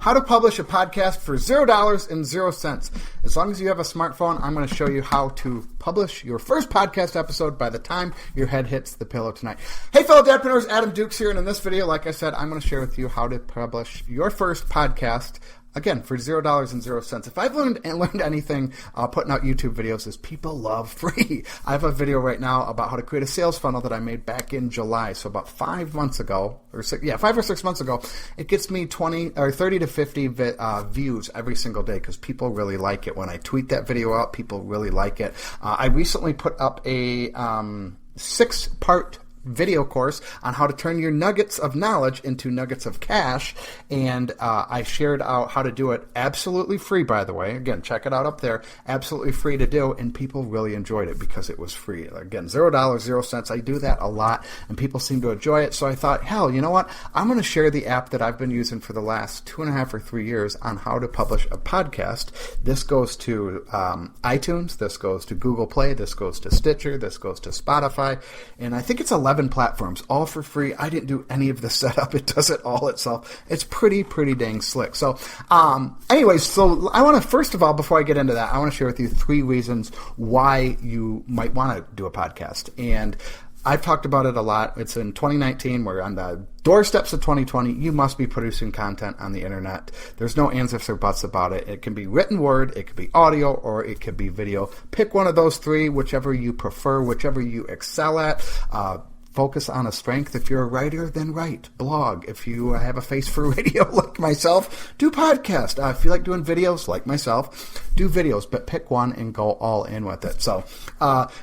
How to publish a podcast for $0 and 0 cents. As long as you have a smartphone, I'm going to show you how to publish your first podcast episode by the time your head hits the pillow tonight. Hey, fellow dadpreneurs, Adam Dukes here, and in this video, like I said, I'm going to share with you how to publish your first podcast, again, for $0 and 0 cents. If I've learned anything putting out YouTube videos is people love free. I have a video right now about how to create a sales funnel that I made back in July. So about 5 months ago, 5 or 6 months ago, it gets me 30 to 50 views every single day because people really like it. When I tweet that video out, people really like it. I recently put up a 6-part video course on how to turn your nuggets of knowledge into nuggets of cash, and I shared out how to do it absolutely free, by the way. Again, check it out up there, absolutely free to do, and people really enjoyed it because it was free. Again, $0, 0 cents. I do that a lot, and people seem to enjoy it, so I thought, hell, you know what? I'm going to share the app that I've been using for the last 2.5 or 3 years on how to publish a podcast. This goes to iTunes, this goes to Google Play, this goes to Stitcher, this goes to Spotify, and I think it's 11 platforms, all for free. I didn't do any of the setup. It does it all itself. It's pretty dang slick. So anyways, so I want to, first of all, before I get into that, I want to share with you 3 reasons why you might want to do a podcast. And I've talked about it a lot. It's in 2019. We're on the doorsteps of 2020. You must be producing content on the internet. There's no ands, ifs, or buts about it. It can be written word, it could be audio, or it could be video. Pick one of those 3, whichever you prefer, whichever you excel at. Focus on a strength. If you're a writer, then write. Blog. If you have a face for radio like myself, do podcast. If you like doing videos like myself, do videos, but pick one and go all in with it. So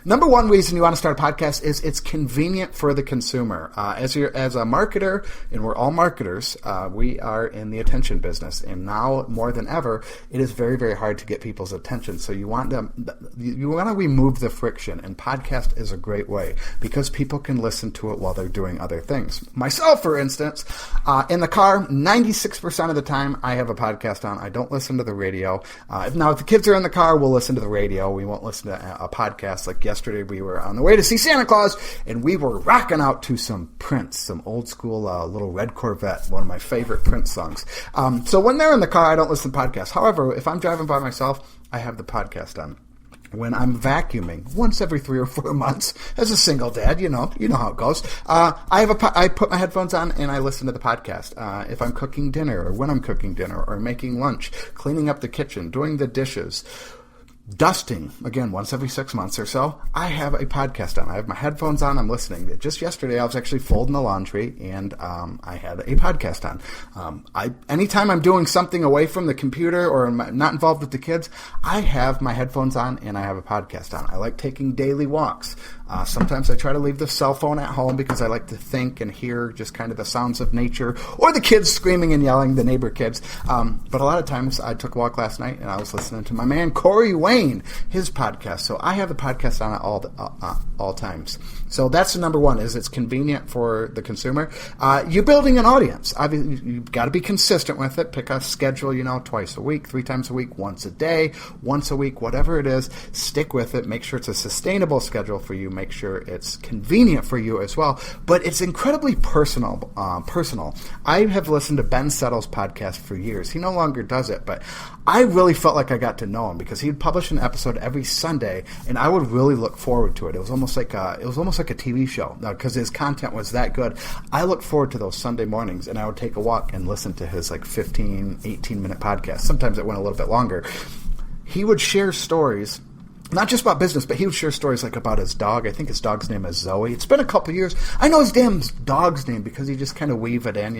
number one reason you want to start a podcast is it's convenient for the consumer. As a marketer, and we're all marketers, we are in the attention business, and now more than ever, it is very hard to get people's attention. So you want to remove the friction, and podcast is a great way because people can listen to it while they're doing other things. Myself, for instance, in the car, 96% of the time I have a podcast on. I don't listen to the radio. If the kids are in the car, we'll listen to the radio. We won't listen to a podcast. Like yesterday, we were on the way to see Santa Claus, and we were rocking out to some Prince, some old school Little Red Corvette, one of my favorite Prince songs. So when they're in the car, I don't listen to podcasts. However, if I'm driving by myself, I have the podcast on. When I'm vacuuming, once every 3 or 4 months, as a single dad, you know how it goes. I put my headphones on and I listen to the podcast. If I'm cooking dinner, or when I'm cooking dinner, or making lunch, cleaning up the kitchen, doing the dishes, dusting, again, once every 6 months or so, I have a podcast on. I have my headphones on, I'm listening. Just yesterday, I was actually folding the laundry, and I had a podcast on. Anytime I'm doing something away from the computer or I'm not involved with the kids, I have my headphones on and I have a podcast on. I like taking daily walks. Sometimes I try to leave the cell phone at home because I like to think and hear just kind of the sounds of nature or the kids screaming and yelling, the neighbor kids. But a lot of times I took a walk last night and I was listening to my man Corey Wayne, his podcast. So I have the podcast on at all times. So that's the number one, is it's convenient for the consumer. You're building an audience. Obviously, you've got to be consistent with it. Pick a schedule, twice a week, 3 times a week, once a day, once a week, whatever it is. Stick with it. Make sure it's a sustainable schedule for you. Make sure it's convenient for you as well. But it's incredibly personal. I have listened to Ben Settle's podcast for years. He no longer does it, but I really felt like I got to know him because he'd publish an episode every Sunday, and I would really look forward to it. It was almost like a TV show because his content was that good. I look forward to those Sunday mornings, and I would take a walk and listen to his 15, 18-minute podcast. Sometimes it went a little bit longer. He would share stories, not just about business, but he would share stories about his dog. I think his dog's name is Zoe. It's been a couple years. I know his damn dog's name because he just kind of weave it in,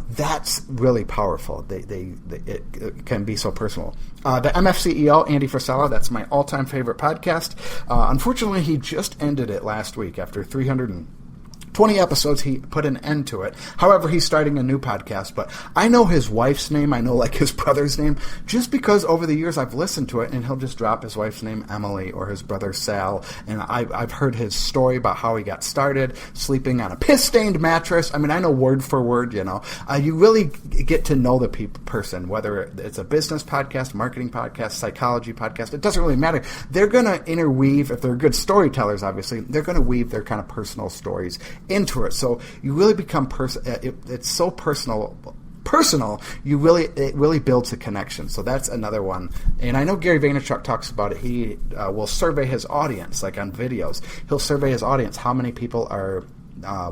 That's really powerful. It can be so personal. The MF CEO, Andy Frisella, that's my all-time favorite podcast. Unfortunately, he just ended it last week after 320 episodes. He put an end to it. However, he's starting a new podcast, but I know his wife's name. I know his brother's name just because over the years I've listened to it, and he'll just drop his wife's name, Emily, or his brother, Sal, and I've heard his story about how he got started sleeping on a piss-stained mattress. I mean, I know word for word, You really get to know the person, whether it's a business podcast, marketing podcast, psychology podcast. It doesn't really matter. They're going to interweave, if they're good storytellers, obviously, they're going to weave their kind of personal stories into it. So you really become it's so personal personal, it really builds a connection. So that's another one. And I know Gary Vaynerchuk talks about it. He will survey his audience, like on videos. He'll survey his audience, how many people are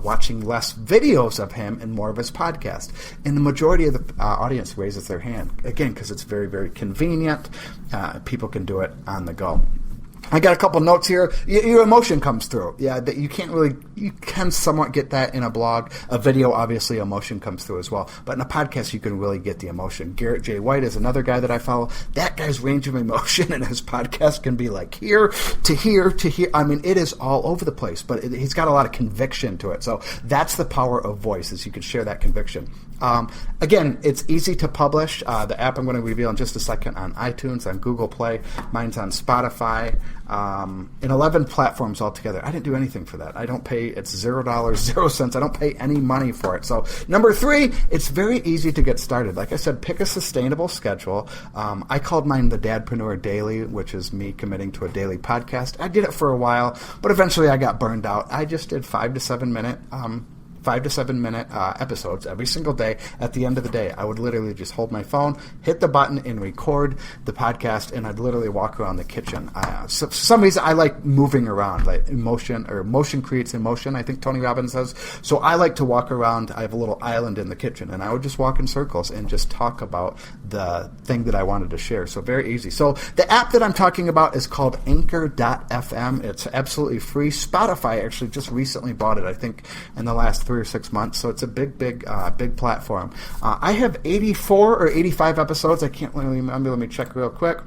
watching less videos of him and more of his podcast. And the majority of the audience raises their hand, again, because it's very, very convenient. People can do it on the go. I got a couple notes here. Your emotion comes through. Yeah, that you can somewhat get that in a blog. A video, obviously, emotion comes through as well. But in a podcast, you can really get the emotion. Garrett J. White is another guy that I follow. That guy's range of emotion in his podcast can be like here to here to here. I mean, it is all over the place, but he's got a lot of conviction to it. So that's the power of voice, is you can share that conviction. Again, it's easy to publish. The app I'm going to reveal in just a second on iTunes, on Google Play. Mine's on Spotify. In 11 platforms altogether. I didn't do anything for that. I don't pay, it's $0, 0 cents. I don't pay any money for it. So number 3, it's very easy to get started. Like I said, pick a sustainable schedule. I called mine the Dadpreneur Daily, which is me committing to a daily podcast. I did it for a while, but eventually I got burned out. I just did 5 to 7 minute episodes every single day. At the end of the day, I would literally just hold my phone, hit the button, and record the podcast, and I'd literally walk around the kitchen. So for some reason, I like moving around. Like motion creates emotion, I think Tony Robbins says. So I like to walk around. I have a little island in the kitchen, and I would just walk in circles and just talk about the thing that I wanted to share. So very easy. So the app that I'm talking about is called Anchor.fm. It's absolutely free. Spotify actually just recently bought it, I think, in the last 3 or 6 months, so it's a big platform. I have 84 or 85 episodes. I can't really remember. Let me check real quick.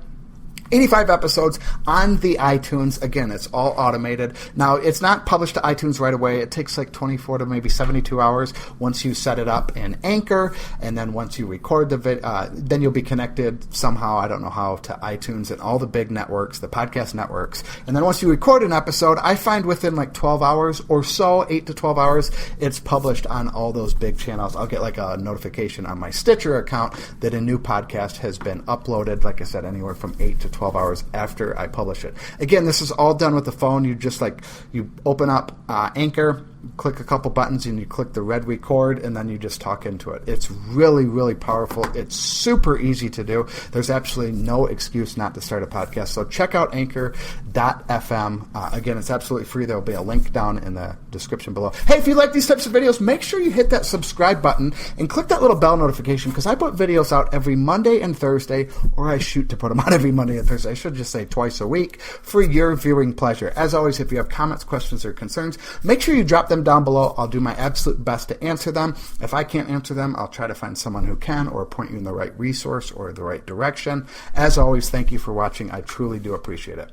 85 episodes on the iTunes. Again, it's all automated. Now, it's not published to iTunes right away. It takes like 24 to maybe 72 hours once you set it up in Anchor, and then once you record the video, then you'll be connected somehow, I don't know how, to iTunes and all the big networks, the podcast networks. And then once you record an episode, I find within like 12 hours or so, 8 to 12 hours, it's published on all those big channels. I'll get like a notification on my Stitcher account that a new podcast has been uploaded, like I said, anywhere from 8 to 12 hours after I publish it. Again, this is all done with the phone. You open up Anchor, click a couple buttons, and you click the red record, and then you just talk into it. It's really, really powerful. It's super easy to do. There's absolutely no excuse not to start a podcast. So check out Anchor.fm. Again, it's absolutely free. There'll be a link down in the description below. Hey, if you like these types of videos, make sure you hit that subscribe button and click that little bell notification, because I put videos out every Monday and Thursday, or I shoot to put them out every Monday and Thursday. I should just say twice a week for your viewing pleasure. As always, if you have comments, questions, or concerns, make sure you drop them down below. I'll do my absolute best to answer them. If I can't answer them, I'll try to find someone who can, or point you in the right resource or the right direction. As always, thank you for watching. I truly do appreciate it.